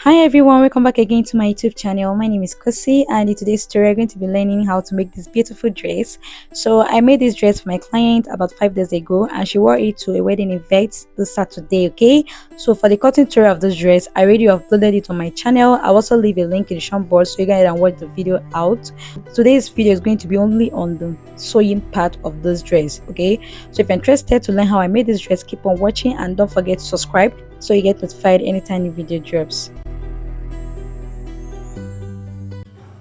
Hi everyone, welcome back again to my YouTube channel. My name is Kosi, and in today's tutorial we're going to be learning how to make this beautiful dress. So I made this dress for my client about 5 days ago, and she wore it to a wedding event this Saturday. Okay, so for the cutting tutorial of this dress, I already uploaded it on my channel. I'll also leave a link in the description box so you guys can watch the video out. Today's video is going to be only on the sewing part of this dress. Okay, so if you're interested to learn how I made this dress, keep on watching and don't forget to subscribe so you get notified anytime new video drops.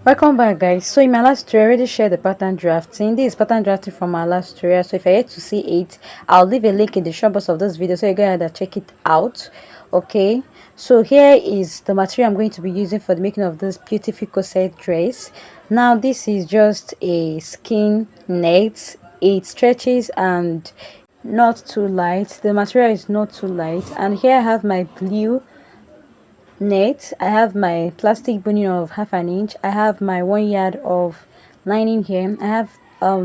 Welcome back, guys. So in my last tutorial I already shared the pattern drafting. This is pattern drafting from my last tutorial, so if you're yet to see it, I'll leave a link in the show box of this video so you go ahead and check it out. Okay, so here is the material I'm going to be using for the making of this beautiful corset dress. Now this is just a skin net. It stretches and not too light. The material is not too light, and here I have my blue net. I have my plastic boning of 1/2 inch. I have my 1 yard of lining here. I have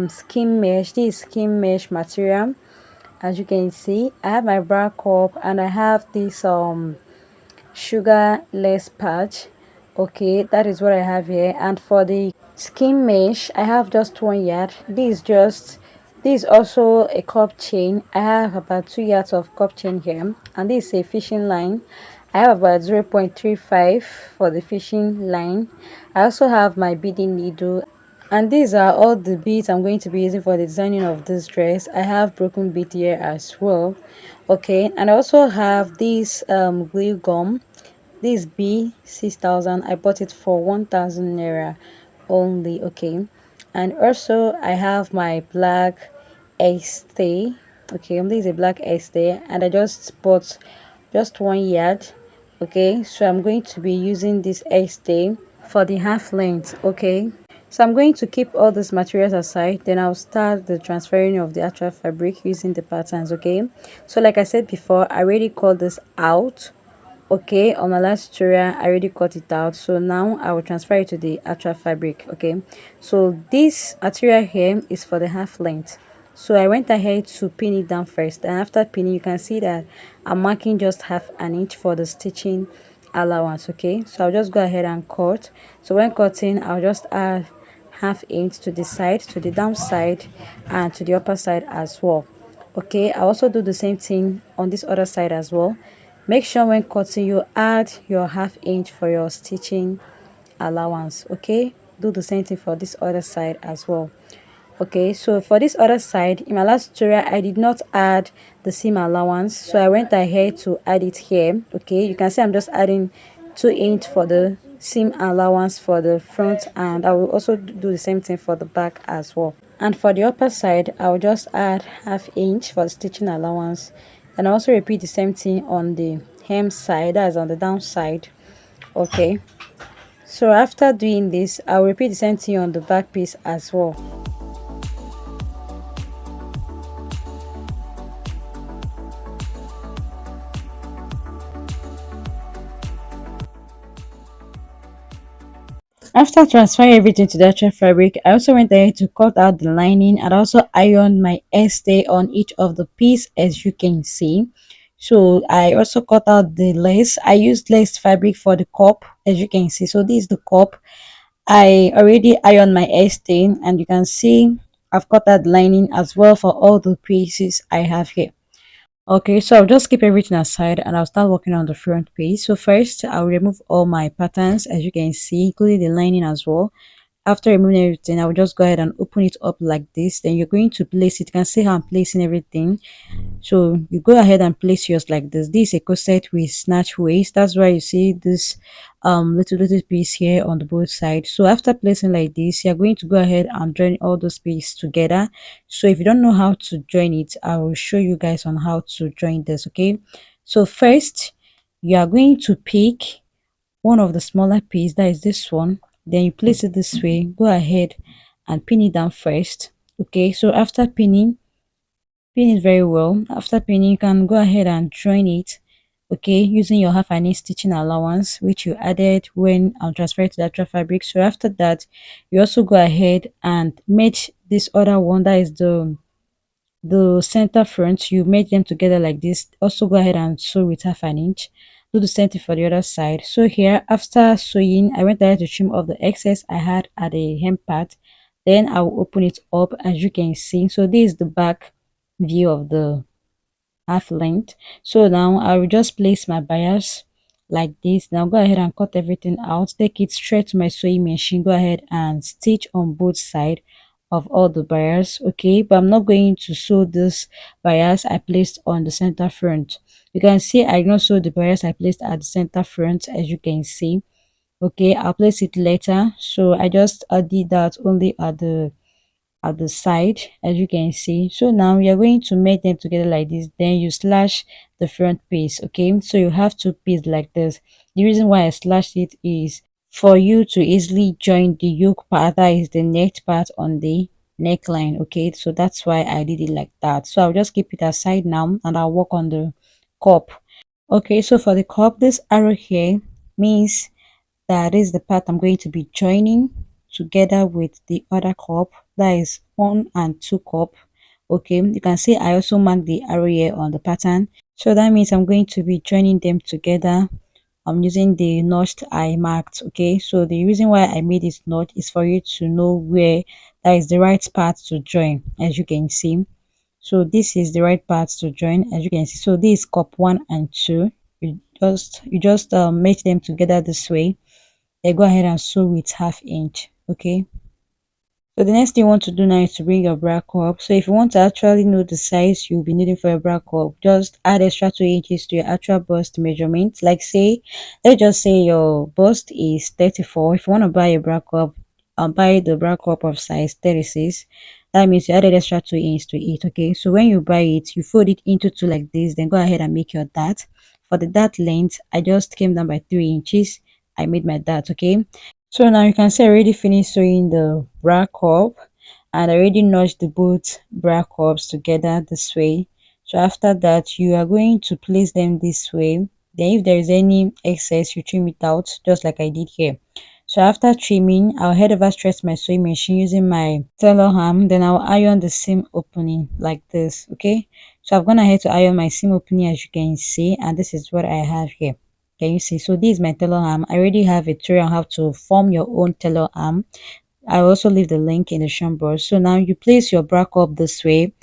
skin mesh. This is skin mesh material, as you can see. I have my bra cup, and I have this sugar lace patch. Okay, that is what I have here. And for the skin mesh, I have just 1 yard. This is also a cup chain. I have about 2 yards of cup chain here, and this is a fishing line. I have about 0.35 for the fishing line. I also have my beading needle, and these are all the beads I'm going to be using for the designing of this dress. I have broken bead here as well. Okay, and I also have this glue gum. This B6000. I bought it for 1000 naira only. Okay, and also I have my black stay. Okay, this is a black stay, and I just bought just 1 yard. Okay, so I'm going to be using this stay for the half length. Okay, so I'm going to keep all these materials aside, then I'll start the transferring of the actual fabric using the patterns. Okay, so like I said before, I already called this out. Okay, on my last tutorial I already cut it out, so now I will transfer it to the actual fabric. Okay, so this material here is for the half length, so I went ahead to pin it down first, and after pinning you can see that I'm marking just 1/2 inch for the stitching allowance. Okay, so I'll just go ahead and cut. So when cutting, I'll just add 1/2 inch to the side, to the down side, and to the upper side as well. Okay, I also do the same thing on this other side as well. Make sure when cutting you add your 1/2 inch for your stitching allowance. Okay, do the same thing for this other side as well. Okay, so for this other side, in my last tutorial I did not add the seam allowance, so I went ahead to add it here. Okay, you can see I'm just adding 2 inch for the seam allowance for the front, and I will also do the same thing for the back as well. And for the upper side, I'll just add 1/2 inch for the stitching allowance, and also repeat the same thing on the hem side, that's on the down side. Okay, so after doing this, I'll repeat the same thing on the back piece as well. After transferring everything to the actual fabric, I also went ahead to cut out the lining and also ironed my stay on each of the piece, as you can see. So I also cut out the lace. I used lace fabric for the cup, as you can see. So this is the cup. I already ironed my stay, and you can see I've cut out the lining as well for all the pieces I have here. Okay, so I'll just keep everything aside and I'll start working on the front piece. So first, I'll remove all my patterns, as you can see, including the lining as well. After removing everything, I will just go ahead and open it up like this. Then you're going to place it. You can see how I'm placing everything. So you go ahead and place yours like this. This is a corset with snatch waist. That's why you see this little piece here on the both sides. So after placing like this, you're going to go ahead and join all those pieces together. So if you don't know how to join it, I will show you guys on how to join this. Okay, so first you are going to pick one of the smaller piece, that is this one. Then you place it this way. Go ahead and pin it down first. Okay, so after pinning, pin it very well. After pinning, you can go ahead and join it, okay, using your 1/2 inch stitching allowance, which you added when I'm transferring to the actual fabric. So after that, you also go ahead and match this other one, that is the center front. You make them together like this. Also go ahead and sew with 1/2 inch. do the same thing for the other side. So here, after sewing, I went ahead to trim off the excess I had at the hem part. Then I will open it up, as you can see. So this is the back view of the half length. So now I will just place my bias like this. Now go ahead and cut everything out, take it straight to my sewing machine, go ahead and stitch on both sides of all the bias. Okay, but I'm not going to sew this bias I placed on the center front. You can see I did not sew the bias I placed at the center front, as you can see. Okay, I'll place it later. So I just did that only at the side, as you can see. So now we are going to make them together like this, then you slash the front piece. Okay, so you have two pieces like this. The reason why I slashed it is for you to easily join the yoke part, that is the neck part on the neckline. Okay, so that's why I did it like that. So I'll just keep it aside now and I'll work on the cup. Okay, so for the cup, this arrow here means that is the part I'm going to be joining together with the other cup, that is 1 and 2 cup. Okay, you can see I also marked the arrow here on the pattern, so that means I'm going to be joining them together. I'm using the notch I marked. Okay, so the reason why I made this notch is for you to know where that is the right part to join, as you can see. So this is the right part to join, as you can see. So this is cup 1 and 2. You just match them together this way. Then go ahead and sew with 1/2 inch. Okay, so the next thing you want to do now is to bring your bra cup. So if you want to actually know the size you'll be needing for your bra cup, just add extra 2 inches to your actual bust measurement. Like say, let's just say your bust is 34. If you want to buy a bra cup, buy the bra cup of size 36. That means you added extra 2 inches to it. Okay, so when you buy it, you fold it into two like this, then go ahead and make your dart. For the dart length, I just came down by 3 inches. I made my dart. Okay, so now you can see I already finished sewing the bra cup and I already notched the both bra cups together this way. So after that, you are going to place them this way. Then if there is any excess, you trim it out just like I did here. So after trimming, I'll head over straight to my sewing machine using my tailor arm. Then I'll iron the seam opening like this. Okay, so I've gone ahead to iron my seam opening, as you can see, and this is what I have here. Can you see? So this is my tailor arm. I already have a tutorial on how to form your own tailor arm. I will also leave the link in the show box. So now you place your bra up this way.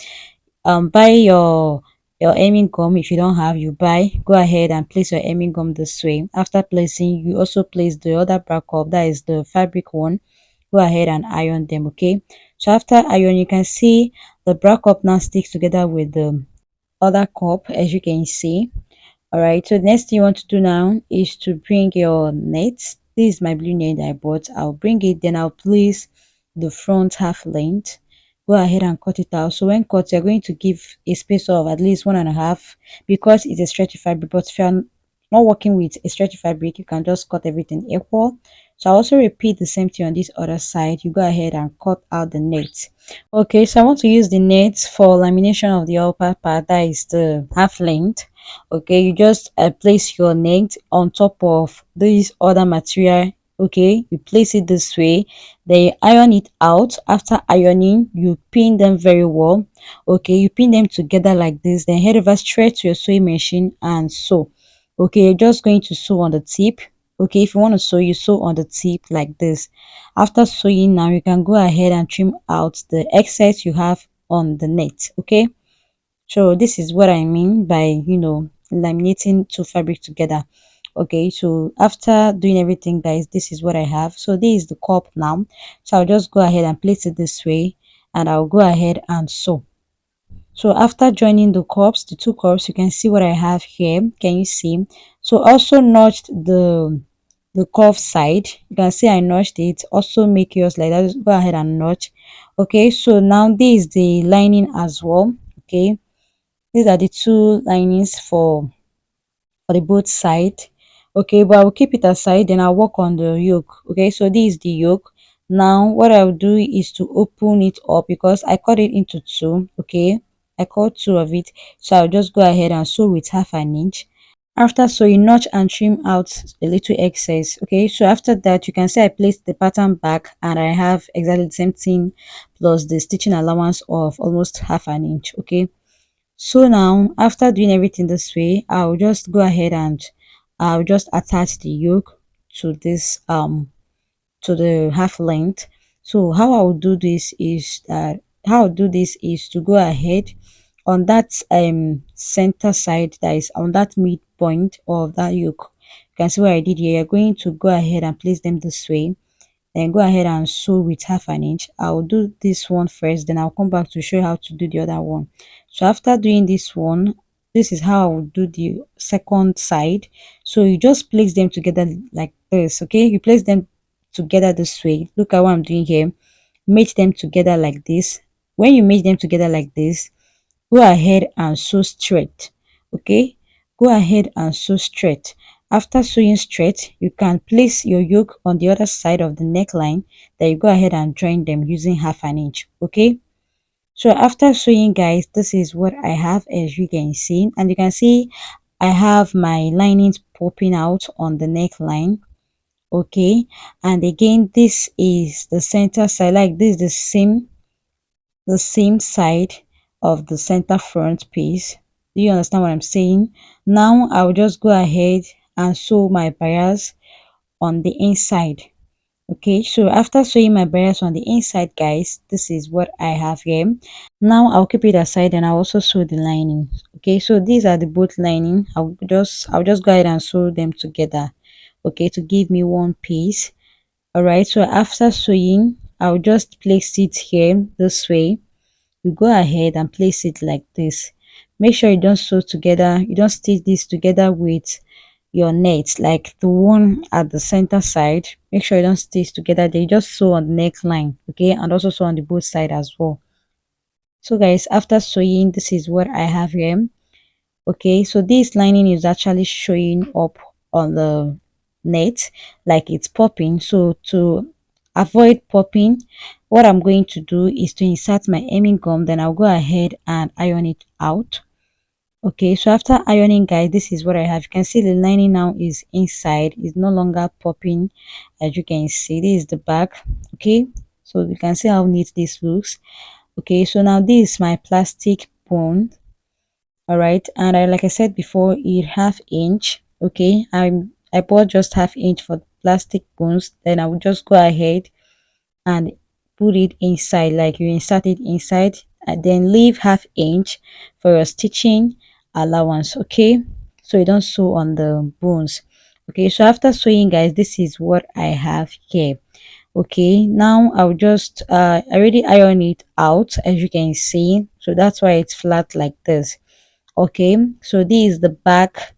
Buy your hemming gum. If you don't have, you buy, go ahead and place your hemming gum this way. After placing, you also place the other bra up, that is the fabric one. Go ahead and iron them. Okay, so after iron, you can see the bra up now sticks together with the other cup, as you can see. All right, so the next thing you want to do now is to bring your net. This is my blue net I bought. I'll bring it, then I'll place the front half length. Go ahead and cut it out. So when cut, you're going to give a space of at least 1.5, because it's a stretchy fabric. But if you're not working with a stretchy fabric, you can just cut everything equal. So I also repeat the same thing on this other side. You go ahead and cut out the net. Okay, so I want to use the net for lamination of the upper part, that is the half length. Okay, you just place your net on top of this other material. Okay, you place it this way, then you iron it out. After ironing, you pin them very well. Okay, you pin them together like this, then head over straight to your sewing machine and sew. Okay, you're just going to sew on the tip. Okay, if you want to sew, you sew on the tip like this. After sewing, now you can go ahead and trim out the excess you have on the net. Okay, so this is what I mean by, laminating two fabric together. Okay, so after doing everything, guys, this is what I have. So this is the cup now. So I'll just go ahead and place it this way, and I'll go ahead and sew. So after joining the cups, the two cups, you can see what I have here. Can you see? So also notched the curve side. You can see I notched it. Also make yours like that. Just go ahead and notch. Okay, so now this is the lining as well. Okay, these are the two linings for the both side. Okay, but I will keep it aside, then I'll work on the yoke. Okay, so this is the yoke. Now what I'll do is to open it up, because I cut it into two. Okay, I cut two of it, so I'll just go ahead and sew with 1/2 inch. After sewing, notch and trim out a little excess. Okay, so after that, you can see I placed the pattern back and I have exactly the same thing plus the stitching allowance of almost 1/2 inch. Okay, so now after doing everything this way, I'll just go ahead and I'll just attach the yoke to this to the half length. So how I will do this is that how I'll do this is to go ahead on that center side, that is on that midpoint of that yoke. You can see what I did here. You're going to go ahead and place them this way, then go ahead and sew with half an inch. I'll do this one first, then I'll come back to show you how to do the other one. So after doing this one, this is how I will do the second side. So you just place them together like this. Okay, you place them together this way. Look at what I'm doing here. Match them together like this. When you match them together like this, go ahead and sew straight. Okay, go ahead and sew straight. After sewing straight, you can place your yoke on the other side of the neckline. Then you go ahead and join them using half an inch. Okay, so after sewing, guys, this is what I have, as you can see. And you can see I have my linings popping out on the neckline. Okay, and again, this is the center side, like this is the same side of the center front piece. Do you understand what I'm saying? Now I'll just go ahead and sew my bias on the inside. Okay, so after sewing my bias on the inside, guys, this is what I have here. Now I'll keep it aside and I'll also sew the lining. Okay, so these are the both lining. I'll just go ahead and sew them together, okay, to give me one piece. All right, so after sewing, I'll just place it here this way. You go ahead and place it like this. Make sure you don't sew together, you don't stitch this together with your net, like the one at the center side. Make sure you don't stitch together, they just sew on the neckline, okay, and also sew on the both side as well. So guys, after sewing, this is what I have here. Okay, so this lining is actually showing up on the net, like it's popping. So to avoid popping, what I'm going to do is to insert my hemming gum, then I'll go ahead and iron it out. Okay, so after ironing, guys, this is what I have. You can see the lining now is inside, it's no longer popping. As you can see, this is the back. Okay, so you can see how neat this looks. Okay, so now this is my plastic bone. All right, and like I said before, it half inch. Okay, I bought just half inch for plastic bones. Then I will just go ahead and put it inside, like you insert it inside, and then leave half inch for your stitching allowance. Okay, so you don't sew on the bones. Okay, so after sewing, guys, this is what I have here. Okay, now I'll just I already iron it out, as you can see, so that's why it's flat like this. Okay, so this is the back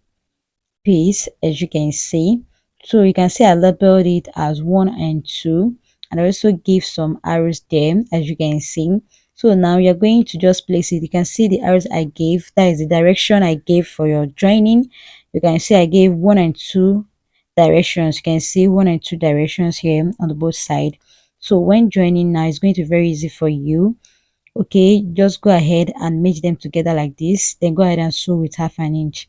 piece, as you can see. So you can see I labeled it as 1 and 2, and I also give some arrows there, as you can see. So now you're going to just place it. You can see the arrows I gave, that is the direction I gave for your joining. You can see I gave 1 and 2 directions. You can see 1 and 2 directions here on the both side. So when joining now, it's going to be very easy for you. Okay, just go ahead and match them together like this, then go ahead and sew with half an inch.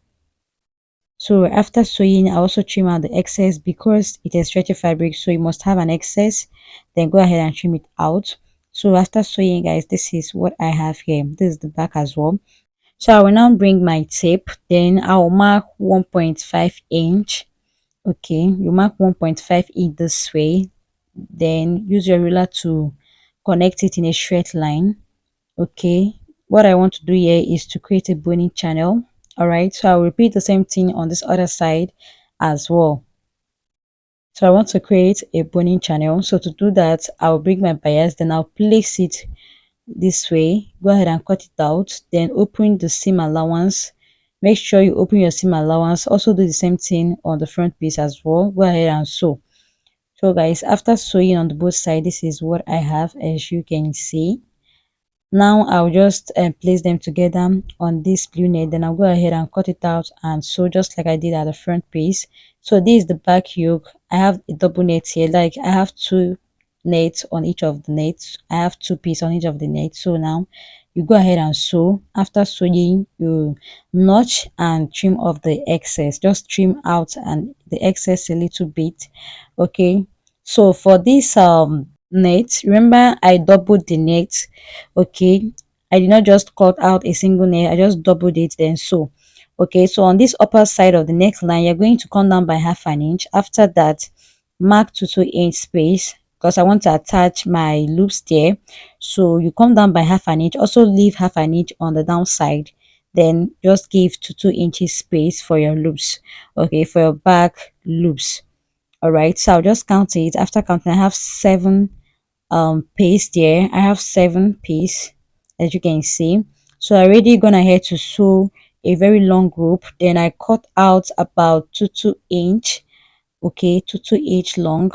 So after sewing, I also trim out the excess because it is stretchy fabric, so you must have an excess. Then go ahead and trim it out. So after sewing, guys, this is what I have here. This is the back as well. So I will now bring my tape, then I'll mark 1.5 inch. Okay, you mark 1.5 inch this way, then use your ruler to connect it in a straight line. Okay, what I want to do here is to create a boning channel. All right, so I'll repeat the same thing on this other side as well. So I want to create a boning channel. So to do that, I'll bring my bias, then I'll place it this way. Go ahead and cut it out, then open the seam allowance. Make sure you open your seam allowance. Also do the same thing on the front piece as well. Go ahead and sew. So guys, after sewing on the both sides, this is what I have, as you can see. Now I'll just place them together on this blue net, then I'll go ahead and cut it out and sew just like I did at the front piece. So this is the back yoke. I have a double net here, like I have two nets on each of the nets. I have two pieces on each of the nets. So now you go ahead and sew. After sewing, you notch and trim off the excess, just trim out and the excess a little bit. Okay, so for this net, remember I doubled the net. Okay, I did not just cut out a single net, I just doubled it, then sew. Okay, so on this upper side of the neckline, you're going to come down by half an inch. After that, mark 2 inch space because I want to attach my loops there. So you come down by half an inch. Also leave half an inch on the downside. Then just give 2 inches space for your loops. Okay, for your back loops. All right, so I'll just count it. After counting, I have 7 piece there. I have 7 piece, as you can see. So I already gone ahead to sew a very long rope. Then I cut out about 2 inch. Okay, 2 inch long.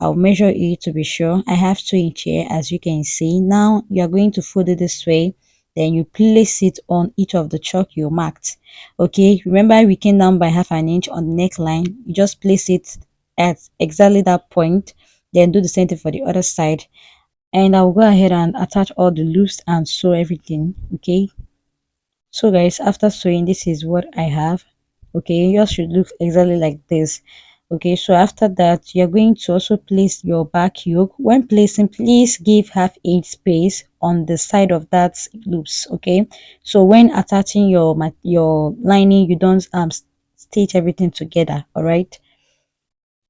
I'll measure it to be sure. I have 2 inch here, as you can see. Now you're going to fold it this way. Then you place it on each of the chalk you marked. Okay, remember we came down by half an inch on the neckline. You just place it at exactly that point. Then do the same thing for the other side. And I'll go ahead and attach all the loops and sew everything. Okay, so guys, after sewing, this is what I have. Okay, yours should look exactly like this. Okay, so after that, you're going to also place your back yoke. When placing, please give half-inch space on the side of that loops. Okay, so when attaching your lining, you don't stitch everything together. All right.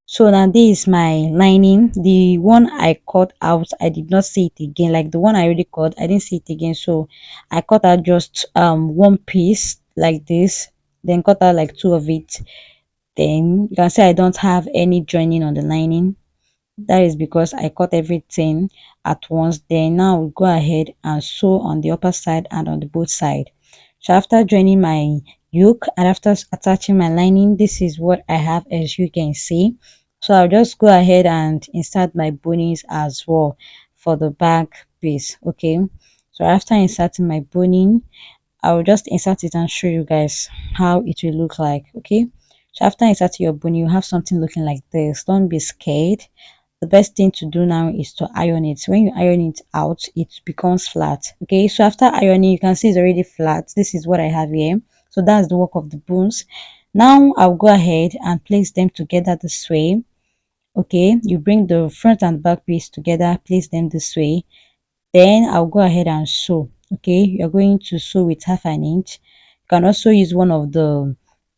So now this is my lining. The one I cut out, I did not see it again. Like the one I already cut, I didn't see it again. So I cut out just one piece like this, then cut out like two of it. Then you can see I don't have any joining on the lining. That is because I cut everything at once. Then now we go ahead and sew on the upper side and on the both side. So after joining my yoke and after attaching my lining, this is what I have, as you can see. So I'll just go ahead and insert my bonnets as well for the back piece. Okay, so after inserting my boning, I will just insert it and show you guys how it will look like. Okay, so after inserting your bone, you have something looking like this. Don't be scared. The best thing to do now is to iron it. When you iron it out, it becomes flat. Okay, so after ironing, you can see it's already flat. This is what I have here. So that's the work of the bones. Now I'll go ahead and place them together this way. Okay, you bring the front and back piece together, place them this way. Then I'll go ahead and sew. Okay, you're going to sew with half an inch. You can also use one of the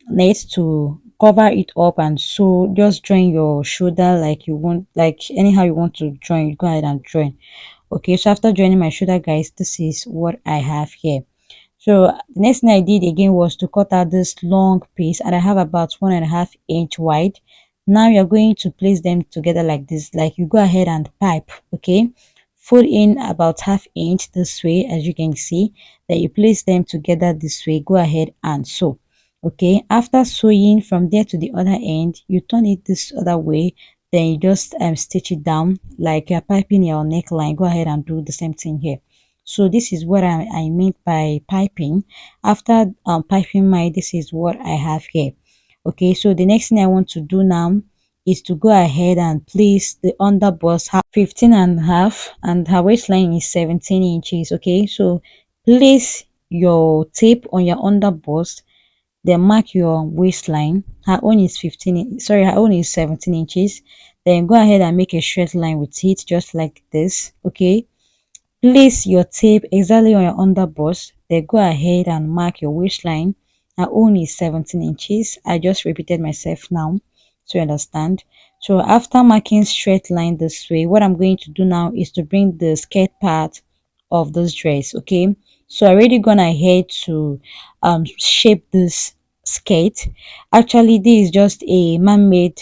nets to cover it up and sew. Just join your shoulder like you want, like anyhow you want to join. Go ahead and join. Okay, so after joining my shoulder, guys, this is what I have here. So the next thing I did again was to cut out this long piece, and I have about 1.5 inch wide. Now you're going to place them together like this, like you go ahead and pipe. Okay, fold in about half inch this way, as you can see. Then you place them together this way. Go ahead and sew. Okay, after sewing from there to the other end, you turn it this other way. Then you just stitch it down like you're piping your neckline. Go ahead and do the same thing here. So this is what I meant by piping. After piping my, this is what I have here. Okay, so the next thing I want to do now is to go ahead and place the underbust 15 and a half, and her waistline is 17 inches. Okay, so place your tape on your underbust, then mark your waistline. Her own is 15, sorry, her own is 17 inches. Then go ahead and make a straight line with it, just like this. Okay, place your tape exactly on your underbust, then go ahead and mark your waistline. Her own is 17 inches. I just repeated myself now so you understand. So after marking straight line this way, what I'm going to do now is to bring the skirt part of this dress. Okay, so I already gone ahead to shape this skirt. Actually, this is just a man-made,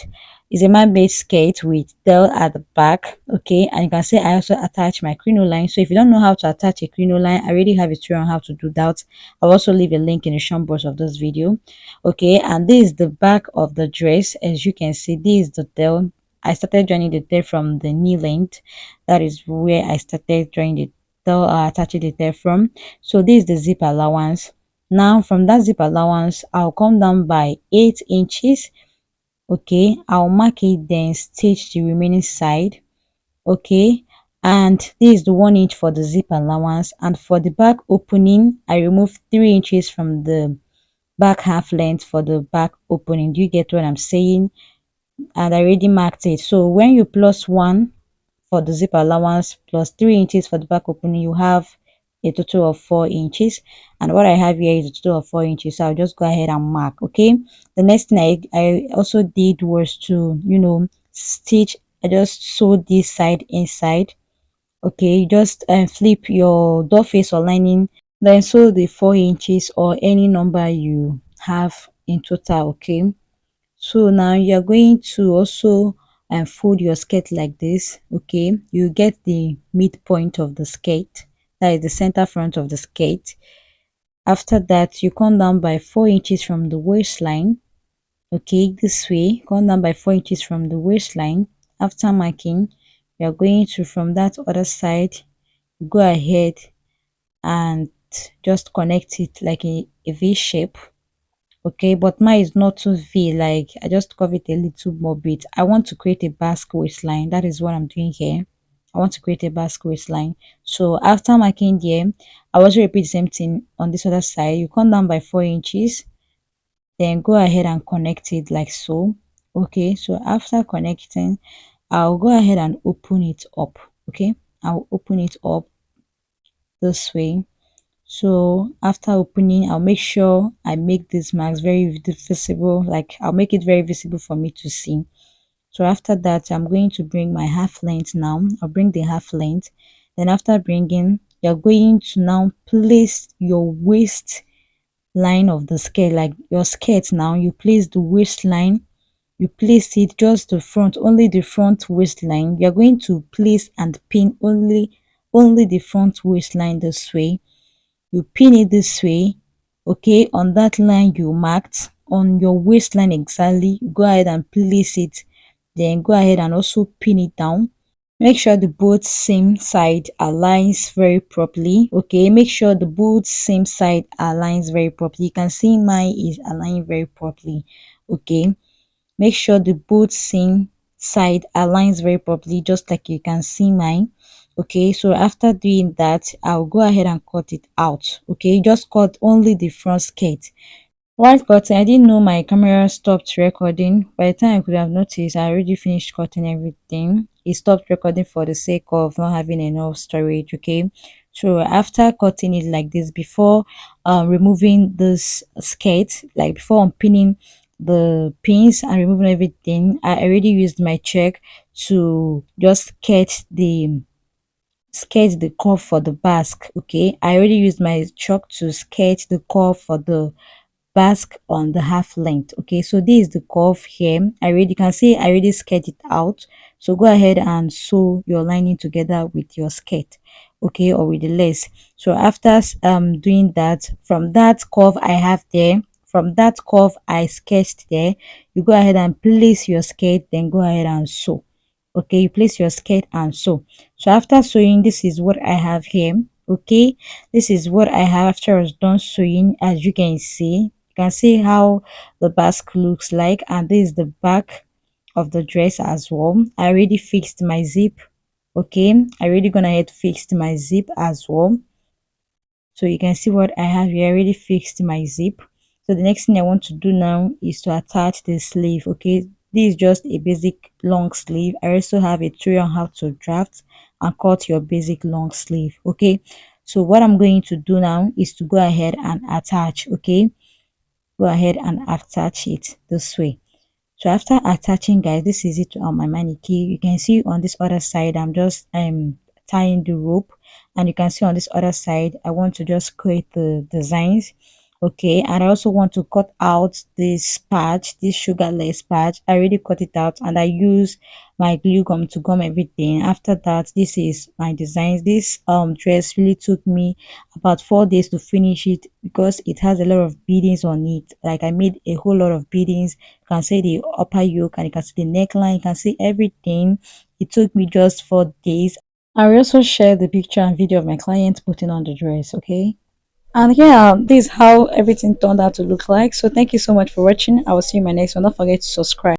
is a man-made skirt with tail at the back. Okay, and you can see I also attach my crinoline. So if you don't know how to attach a crinoline, I already have a tutorial on how to do that. I'll also leave a link in the show box of this video. Okay, and this is the back of the dress. As you can see, this is the tail. I started joining the tail from the knee length. That is where I started joining the tail, attaching the tail from. So this is the zip allowance. Now from that zip allowance, I'll come down by 8 inches. Okay, I'll mark it, then stitch the remaining side. Okay, and this is the 1 inch for the zip allowance, and for the back opening I remove 3 inches from the back half length for the back opening. Do you get what I'm saying? And I already marked it. So when you plus 1 for the zip allowance plus 3 inches for the back opening, you have a total of 4 inches, and what I have here is a total of 4 inches. So I'll just go ahead and mark. Okay, the next thing I also did was to, stitch. I just sewed this side inside. Okay, just flip your door face or lining, then sew the 4 inches or any number you have in total. Okay, so now you're going to also fold your skirt like this. Okay, you get the midpoint of the skirt, that is the center front of the skirt. After that, you come down by 4 inches from the waistline. Okay, this way, come down by 4 inches from the waistline. After marking, we are going to, from that other side, go ahead and just connect it like a V shape. Okay, but mine is not too V, like I just curve it a little more bit. I want to create a basque waistline. That is what I'm doing here. I want to create a basque waistline. So after marking there, I also repeat the same thing on this other side. You come down by 4 inches, then go ahead and connect it like so. Okay, so after connecting, I'll go ahead and open it up. Okay, I'll open it up this way. So after opening, I'll make sure I make these marks very visible, like I'll make it very visible for me to see. So after that, I'm going to bring my half length now. I'll bring the half length. Then after bringing, you're going to now place your waist line of the skirt, like your skirt. Now you place the waistline, you place it just the front, only the front waistline. You're going to place and pin only the front waistline this way. You pin it this way. Okay, on that line you marked on your waistline exactly, go ahead and place it, then go ahead and also pin it down. Make sure the both same side aligns very properly. Okay, make sure the both same side aligns very properly. You can see mine is aligning very properly. Okay, make sure the both same side aligns very properly, just like you can see mine. Okay, so after doing that, I'll go ahead and cut it out. Okay, just cut only the front skirt. While cutting, I didn't know my camera stopped recording. By the time I could have noticed, I already finished cutting everything. It stopped recording for the sake of not having enough storage. Okay, so after cutting it like this, before removing this skirt, like before unpinning the pins and removing everything, I already used my check to just sketch the curve for the basque. Okay, I already used my chalk to sketch the curve for the basque on the half length. Okay, so this is the curve here. I already can see I already sketched it out. So go ahead and sew your lining together with your skirt, okay, or with the lace. So after doing that, from that curve I have there, from that curve I sketched there, you go ahead and place your skirt, then go ahead and sew. Okay, you place your skirt and sew. So after sewing, this is what I have here. Okay, this is what I have after I was done sewing. As you can see, you can see how the basque looks like, and this is the back of the dress as well. I already fixed my zip. Okay, I already gonna ahead fixed my zip as well. So you can see what I have here. I already fixed my zip. So the next thing I want to do now is to attach the sleeve. Okay, this is just a basic long sleeve. I also have a tutorial on how to draft and cut your basic long sleeve. Okay, so what I'm going to do now is to go ahead and attach. Okay, go ahead and attach it this way. So after attaching, guys, this is it on my mannequin. You can see on this other side, I'm just tying the rope, and you can see on this other side, I want to just create the designs. Okay, and I also want to cut out this patch, this sugarless patch. I already cut it out, and I use my glue gum to gum everything. After that, this is my designs. This dress really took me about 4 days to finish it because it has a lot of beadings on it. Like I made a whole lot of beadings. You can see the upper yoke, and you can see the neckline, you can see everything. It took me just 4 days. I will also share the picture and video of my client putting on the dress. Okay, and yeah, this is how everything turned out to look like. So thank you so much for watching. I will see you in my next one. Don't forget to subscribe.